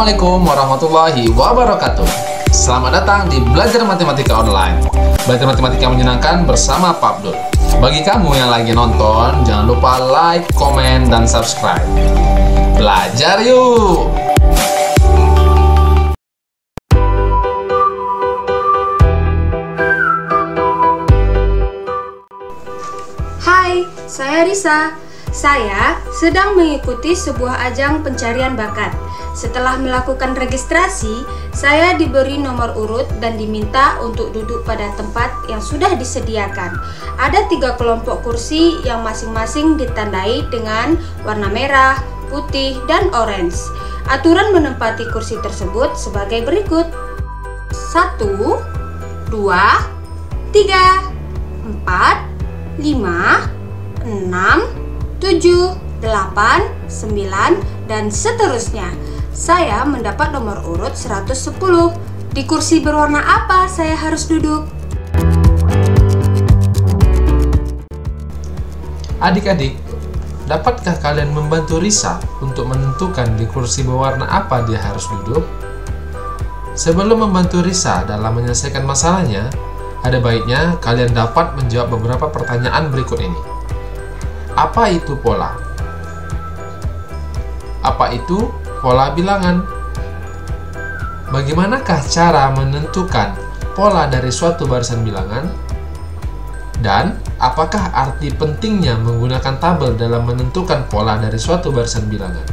Assalamualaikum warahmatullahi wabarakatuh. Selamat datang di Belajar Matematika Online. Belajar matematika menyenangkan bersama Pak Abdul. Bagi kamu yang lagi nonton, jangan lupa like, komen, dan subscribe. Belajar yuk! Hai, saya Risa. Saya sedang mengikuti sebuah ajang pencarian bakat. Setelah melakukan registrasi, saya diberi nomor urut dan diminta untuk duduk pada tempat yang sudah disediakan. Ada 3 kelompok kursi yang masing-masing ditandai dengan warna merah, putih, dan orange. Aturan menempati kursi tersebut sebagai berikut: 1, 2, 3, 4, 5, 6, 7, 8, 9, dan seterusnya. Saya mendapat nomor urut 110. Di kursi berwarna apa saya harus duduk? Adik-adik, dapatkah kalian membantu Risa untuk menentukan di kursi berwarna apa dia harus duduk? Sebelum membantu Risa dalam menyelesaikan masalahnya, ada baiknya kalian dapat menjawab beberapa pertanyaan berikut ini. Apa itu pola? Apa itu pola bilangan? Bagaimanakah cara menentukan pola dari suatu barisan bilangan? Dan apakah arti pentingnya menggunakan tabel dalam menentukan pola dari suatu barisan bilangan?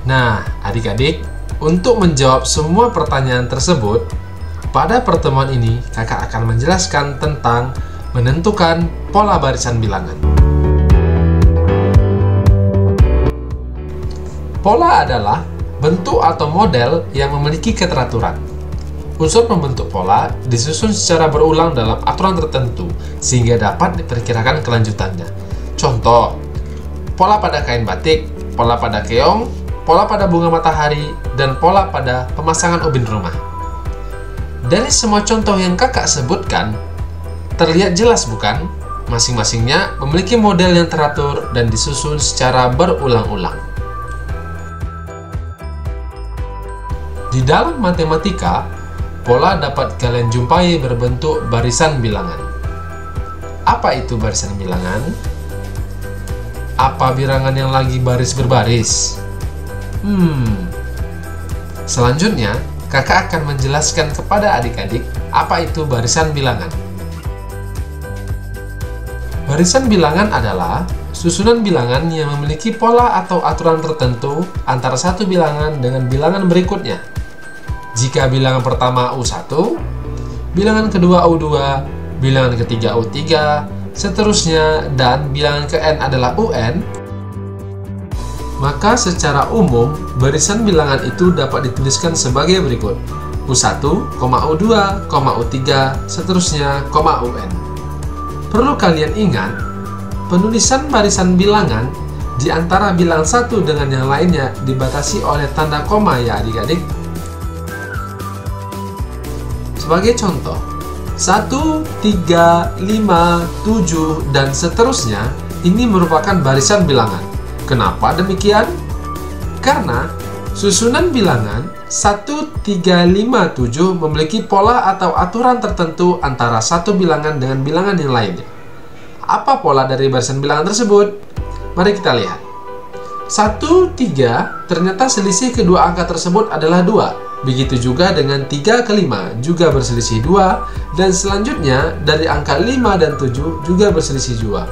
Nah, adik-adik, untuk menjawab semua pertanyaan tersebut, pada pertemuan ini kakak akan menjelaskan tentang menentukan pola barisan bilangan. Pola adalah bentuk atau model yang memiliki keteraturan. Unsur pembentuk pola disusun secara berulang dalam aturan tertentu sehingga dapat diperkirakan kelanjutannya. Contoh, pola pada kain batik, pola pada keong, pola pada bunga matahari, dan pola pada pemasangan ubin rumah. Dari semua contoh yang kakak sebutkan, terlihat jelas bukan? Masing-masingnya memiliki model yang teratur dan disusun secara berulang-ulang. Di dalam matematika, pola dapat kalian jumpai berbentuk barisan bilangan. Apa itu barisan bilangan? Apa bilangan yang lagi baris berbaris? Selanjutnya, kakak akan menjelaskan kepada adik-adik apa itu barisan bilangan. Barisan bilangan adalah susunan bilangan yang memiliki pola atau aturan tertentu antara satu bilangan dengan bilangan berikutnya. Jika bilangan pertama U1, bilangan kedua U2, bilangan ketiga U3, seterusnya, dan bilangan ke N adalah UN, maka secara umum barisan bilangan itu dapat dituliskan sebagai berikut: U1, U2, U3, seterusnya, UN. Perlu kalian ingat, penulisan barisan bilangan di antara bilangan satu dengan yang lainnya dibatasi oleh tanda koma ya adik-adik. Sebagai contoh, 1, 3, 5, 7, dan seterusnya ini merupakan barisan bilangan. Kenapa demikian? Karena susunan bilangan 1, 3, 5, 7 memiliki pola atau aturan tertentu antara satu bilangan dengan bilangan yang lainnya. Apa pola dari barisan bilangan tersebut? Mari kita lihat. 1, 3, ternyata selisih kedua angka tersebut adalah 2. Begitu juga dengan 3 ke 5 juga berselisih 2, dan selanjutnya dari angka 5 dan 7 juga berselisih 2.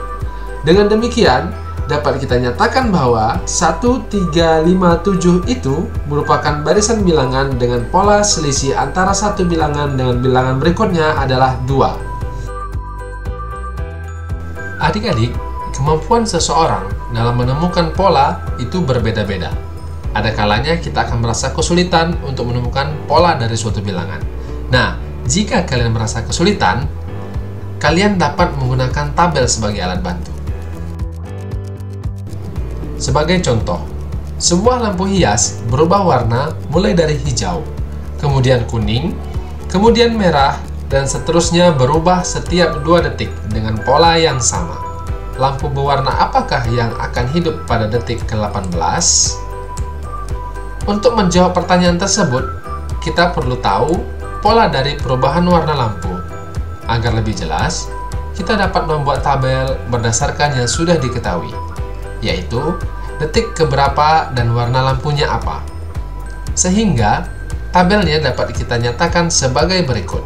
Dengan demikian, dapat kita nyatakan bahwa 1, 3, 5, 7 itu merupakan barisan bilangan dengan pola selisih antara satu bilangan dengan bilangan berikutnya adalah 2. Adik-adik, kemampuan seseorang dalam menemukan pola itu berbeda-beda. Ada kalanya kita akan merasa kesulitan untuk menemukan pola dari suatu bilangan. Nah, jika kalian merasa kesulitan, kalian dapat menggunakan tabel sebagai alat bantu. Sebagai contoh, sebuah lampu hias berubah warna mulai dari hijau, kemudian kuning, kemudian merah, dan seterusnya berubah setiap 2 detik dengan pola yang sama. Lampu berwarna apakah yang akan hidup pada detik ke-18? Untuk menjawab pertanyaan tersebut, kita perlu tahu pola dari perubahan warna lampu. Agar lebih jelas, kita dapat membuat tabel berdasarkan yang sudah diketahui, yaitu detik keberapa dan warna lampunya apa. Sehingga, tabelnya dapat kita nyatakan sebagai berikut.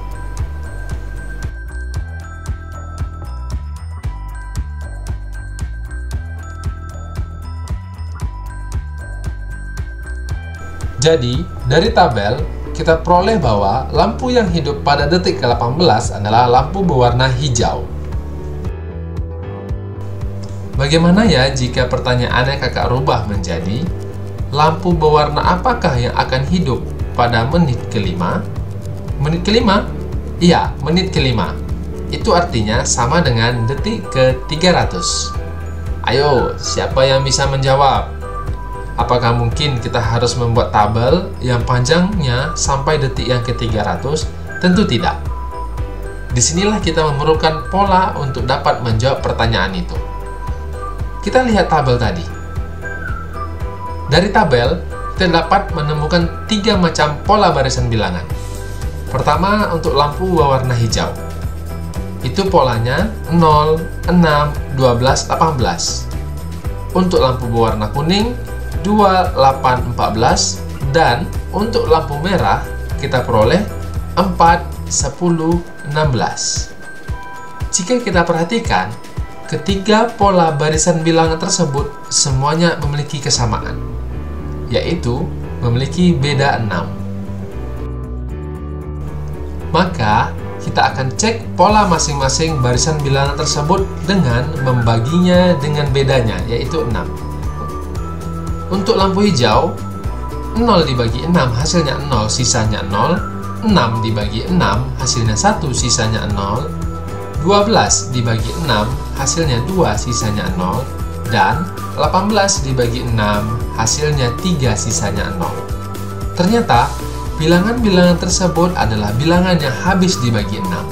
Jadi, dari tabel, kita peroleh bahwa lampu yang hidup pada detik ke-18 adalah lampu berwarna hijau. Bagaimana ya jika pertanyaannya kakak rubah menjadi, lampu berwarna apakah yang akan hidup pada menit ke-5? Menit ke-5? Iya, menit ke-5. Itu artinya sama dengan detik ke-300. Ayo, siapa yang bisa menjawab? Apakah mungkin kita harus membuat tabel yang panjangnya sampai detik yang ke-300? Tentu tidak. Disinilah kita memerlukan pola untuk dapat menjawab pertanyaan itu. Kita lihat tabel tadi. Dari tabel, kita dapat menemukan 3 macam pola barisan bilangan. Pertama, untuk lampu berwarna hijau. Itu polanya 0, 6, 12, 18. Untuk lampu berwarna kuning, 2, 8, 14, dan untuk lampu merah kita peroleh 4, 10, 16. Jika kita perhatikan, ketiga pola barisan bilangan tersebut semuanya memiliki kesamaan, yaitu memiliki beda 6. Maka, kita akan cek pola masing-masing barisan bilangan tersebut dengan membaginya dengan bedanya, yaitu 6. Untuk lampu hijau, 0 dibagi 6 hasilnya 0, sisanya 0. 6 dibagi 6 hasilnya 1, sisanya 0. 12 dibagi 6 hasilnya 2, sisanya 0. Dan 18 dibagi 6 hasilnya 3, sisanya 0. Ternyata, bilangan-bilangan tersebut adalah bilangan yang habis dibagi 6.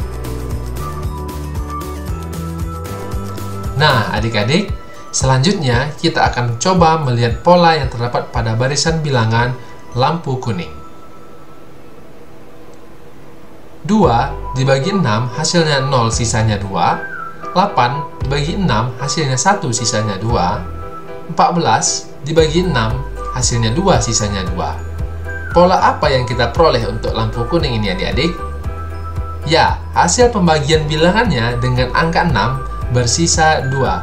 Nah, adik-adik, selanjutnya, kita akan coba melihat pola yang terdapat pada barisan bilangan lampu kuning. 2 dibagi 6 hasilnya 0, sisanya 2. 8 dibagi 6 hasilnya 1, sisanya 2. 14 dibagi 6 hasilnya 2, sisanya 2. Pola apa yang kita peroleh untuk lampu kuning ini adik-adik? Ya, hasil pembagian bilangannya dengan angka 6 bersisa 2.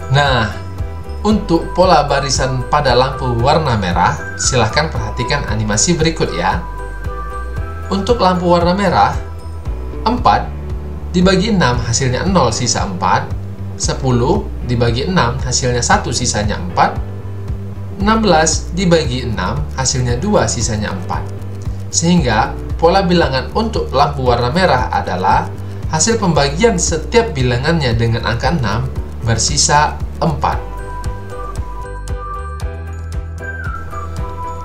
Nah, untuk pola barisan pada lampu warna merah, silahkan perhatikan animasi berikut ya. Untuk lampu warna merah, 4 dibagi 6 hasilnya 0, sisa 4. 10 dibagi 6 hasilnya 1, sisanya 4. 16 dibagi 6 hasilnya 2, sisanya 4. Sehingga pola bilangan untuk lampu warna merah adalah hasil pembagian setiap bilangannya dengan angka 6 bersisa 4.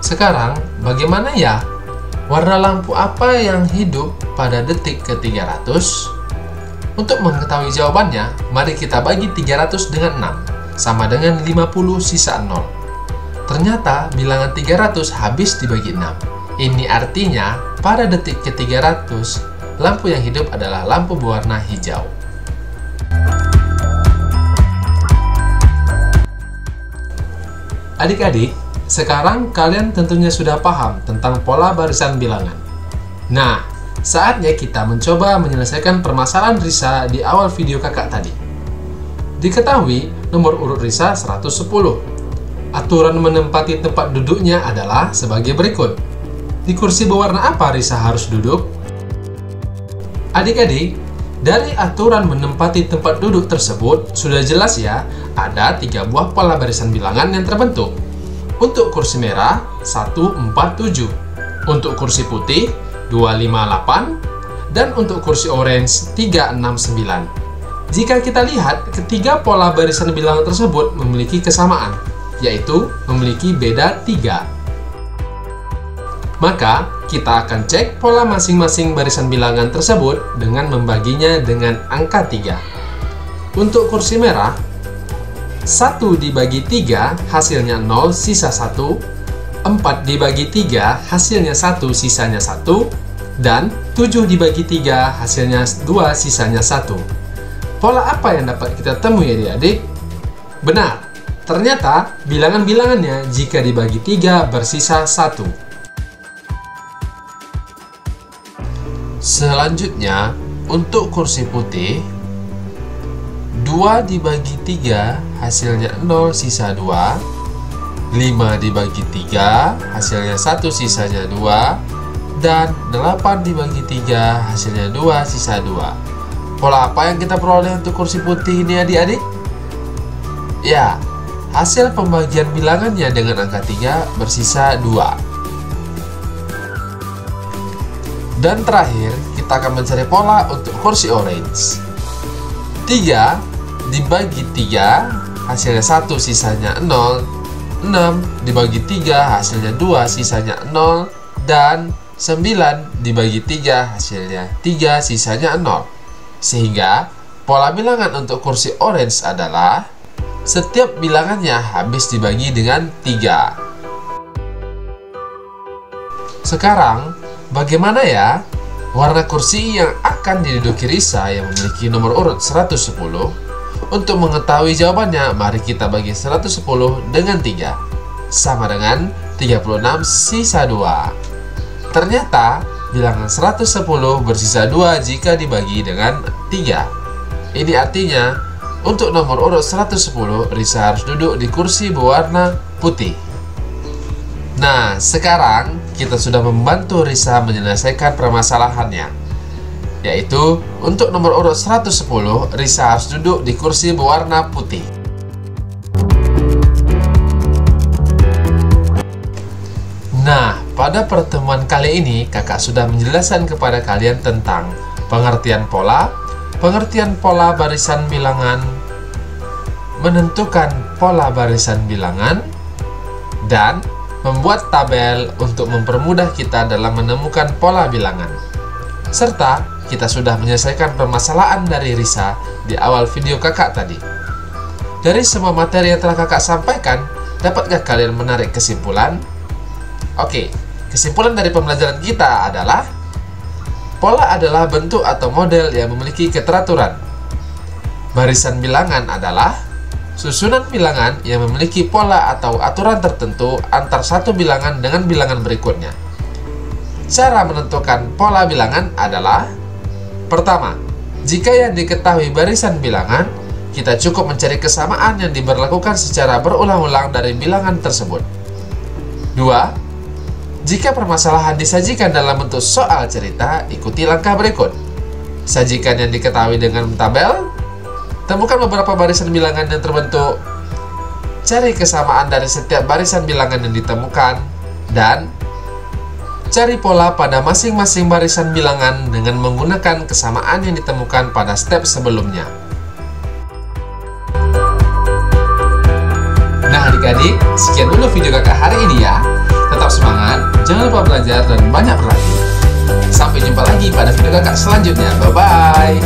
Sekarang, bagaimana ya? Warna lampu apa yang hidup pada detik ke-300? Untuk mengetahui jawabannya, mari kita bagi 300 dengan 6, sama dengan 50 sisa 0. Ternyata, bilangan 300 habis dibagi 6. Ini artinya, pada detik ke-300, lampu yang hidup adalah lampu berwarna hijau. Adik-adik, sekarang kalian tentunya sudah paham tentang pola barisan bilangan. Nah, saatnya kita mencoba menyelesaikan permasalahan Risa di awal video kakak tadi. Diketahui nomor urut Risa 110. Aturan menempati tempat duduknya adalah sebagai berikut. Di kursi berwarna apa Risa harus duduk? Adik-adik, dari aturan menempati tempat duduk tersebut, sudah jelas ya, ada 3 buah pola barisan bilangan yang terbentuk. Untuk kursi merah, 147. Untuk kursi putih, 258. Dan untuk kursi orange, 369. Jika kita lihat, ketiga pola barisan bilangan tersebut memiliki kesamaan, yaitu memiliki beda 3. Maka, kita akan cek pola masing-masing barisan bilangan tersebut dengan membaginya dengan angka 3. Untuk kursi merah, 1 dibagi 3 hasilnya 0, sisa 1. 4 dibagi 3 hasilnya 1, sisanya 1. Dan 7 dibagi 3 hasilnya 2, sisanya 1. Pola apa yang dapat kita temui adik-adik? Benar, ternyata bilangan-bilangannya jika dibagi 3 bersisa 1. Selanjutnya, untuk kursi putih, 2 dibagi 3 hasilnya 0, sisa 2. 5 dibagi 3 hasilnya 1, sisanya 2. Dan 8 dibagi 3 hasilnya 2, sisa 2. Pola apa yang kita peroleh untuk kursi putih ini adik-adik? Ya, hasil pembagian bilangannya dengan angka 3 bersisa 2. Dan terakhir, kita akan mencari pola untuk kursi orange. 3 dibagi 3 hasilnya 1, sisanya 0. 6 dibagi 3 hasilnya 2, sisanya 0. Dan 9 dibagi 3 hasilnya 3, sisanya 0. Sehingga pola bilangan untuk kursi orange adalah setiap bilangannya habis dibagi dengan 3. Sekarang, bagaimana ya warna kursi yang akan diduduki Risa yang memiliki nomor urut 110? Untuk mengetahui jawabannya, mari kita bagi 110 dengan 3. Sama dengan 36 sisa 2. Ternyata, bilangan 110 bersisa 2 jika dibagi dengan 3. Ini artinya, untuk nomor urut 110, Risa harus duduk di kursi berwarna putih. Nah, sekarang kita sudah membantu Risa menyelesaikan permasalahannya, yaitu untuk nomor urut 110, Risa harus duduk di kursi berwarna putih. Nah, pada pertemuan kali ini kakak sudah menjelaskan kepada kalian tentang pengertian pola barisan bilangan, menentukan pola barisan bilangan, dan membuat tabel untuk mempermudah kita dalam menemukan pola bilangan. Serta kita sudah menyelesaikan permasalahan dari Risa di awal video kakak tadi. Dari semua materi yang telah kakak sampaikan, dapatkah kalian menarik kesimpulan? Oke, kesimpulan dari pembelajaran kita adalah pola adalah bentuk atau model yang memiliki keteraturan. Barisan bilangan adalah susunan bilangan yang memiliki pola atau aturan tertentu antar satu bilangan dengan bilangan berikutnya. Cara menentukan pola bilangan adalah: pertama, jika yang diketahui barisan bilangan, kita cukup mencari kesamaan yang diberlakukan secara berulang-ulang dari bilangan tersebut. 2. Jika permasalahan disajikan dalam bentuk soal cerita, ikuti langkah berikut. Sajikan yang diketahui dengan tabel. Temukan beberapa barisan bilangan yang terbentuk. Cari kesamaan dari setiap barisan bilangan yang ditemukan. Dan cari pola pada masing-masing barisan bilangan dengan menggunakan kesamaan yang ditemukan pada step sebelumnya. Nah adik-adik, sekian dulu video kakak hari ini ya. Tetap semangat, jangan lupa belajar dan banyak berlatih. Sampai jumpa lagi pada video kakak selanjutnya. Bye-bye.